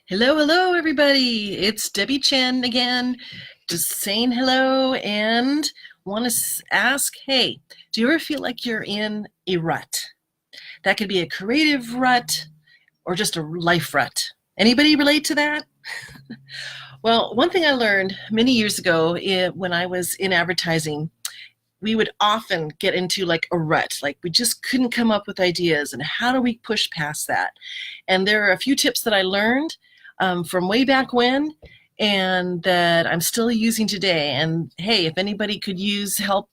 Hello, hello, everybody. It's Debbie Chen again, just saying hello and want to ask, hey, do you ever feel like you're in a rut? That could be a creative rut or just a life rut. Anybody relate to that? Well, one thing I learned many years ago when I was in advertising, we would often get into like a rut, like we just couldn't come up with ideas, and how do we push past that? And there are a few tips that I learned from way back when and that I'm still using today. And hey, if anybody could use help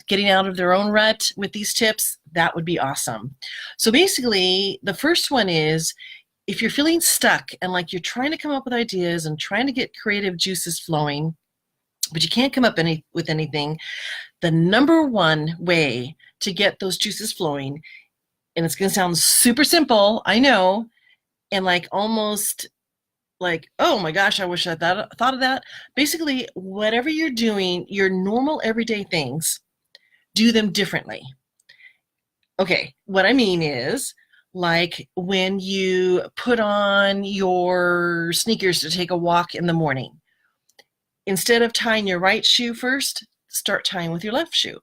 getting out of their own rut with these tips, that would be awesome. So basically, the first one is, if you're feeling stuck and like you're trying to come up with ideas and trying to get creative juices flowing, but you can't come up with anything, the number one way to get those juices flowing, and it's going to sound super simple, I know, and like almost like, oh my gosh, I wish I thought of that. Basically, whatever you're doing, your normal everyday things, do them differently. Okay, what I mean is, like when you put on your sneakers to take a walk in the morning, instead of tying your right shoe first, start tying with your left shoe.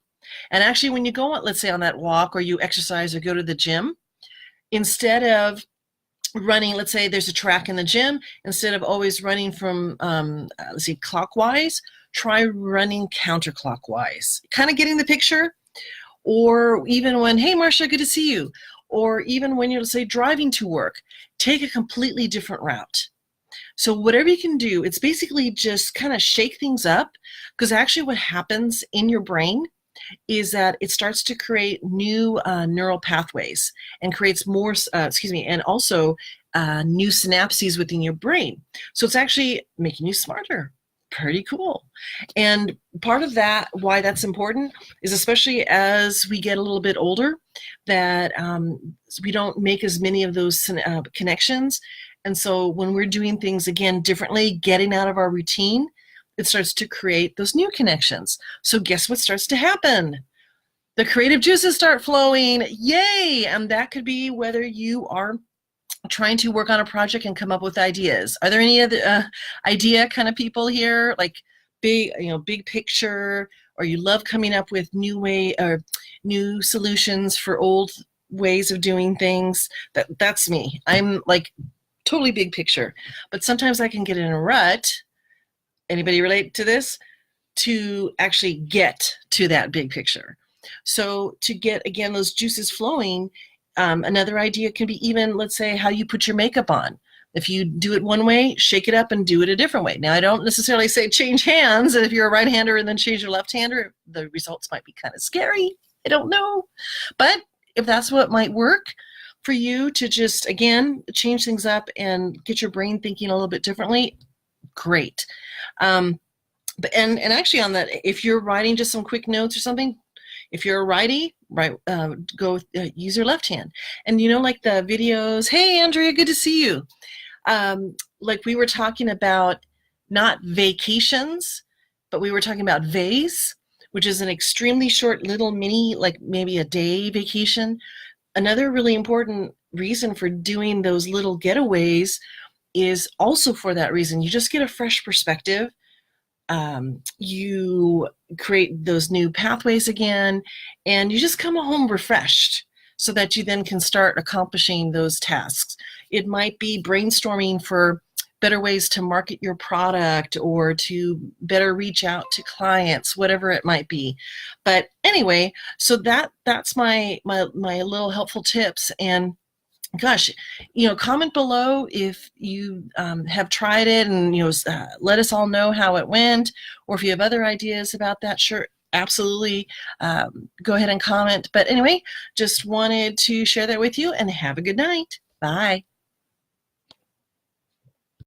And actually, when you go, let's say, on that walk or you exercise or go to the gym, instead of running, let's say there's a track in the gym, instead of always running from, let's see, clockwise, try running counterclockwise. Kind of getting the picture? Or even when, hey, Marcia, good to see you. Or even when you're, let's say, driving to work, take a completely different route. So whatever you can do, it's basically just kind of shake things up, because actually what happens in your brain is that it starts to create new neural pathways and creates more, and also new synapses within your brain. So it's actually making you smarter. Pretty cool. And part of that, why that's important, is especially as we get a little bit older, that we don't make as many of those connections. And so when we're doing things, again, differently, getting out of our routine, it starts to create those new connections. So guess what starts to happen? The creative juices start flowing. Yay! And that could be whether you are trying to work on a project and come up with ideas. Are there any other idea kind of people here, like big picture, or you love coming up with new solutions for old ways of doing things? That's me. I'm like totally big picture, but sometimes I can get in a rut. Anybody relate to this? To actually get to that big picture. So to get, again, those juices flowing, another idea can be even, let's say, how you put your makeup on. If you do it one way, shake it up and do it a different way. Now, I don't necessarily say change hands. If you're a right-hander and then change your left-hander, the results might be kind of scary. I don't know. But if that's what might work for you, to just, again, change things up and get your brain thinking a little bit differently, great. But actually on that, if you're writing just some quick notes or something, if you're a righty, go use your left hand. And like the videos, hey Andrea, good to see you. Like we were talking about not vacations, but we were talking about vase, which is an extremely short little mini, like maybe a day vacation. Another really important reason for doing those little getaways is also for that reason. You just get a fresh perspective. You create those new pathways again, and you just come home refreshed so that you then can start accomplishing those tasks. It might be brainstorming for better ways to market your product or to better reach out to clients, whatever it might be. But anyway, so that's my little helpful tips. And gosh, comment below if you have tried it, and let us all know how it went, or if you have other ideas about that. Sure, absolutely, go ahead and comment. But anyway, just wanted to share that with you, and have a good night. Bye.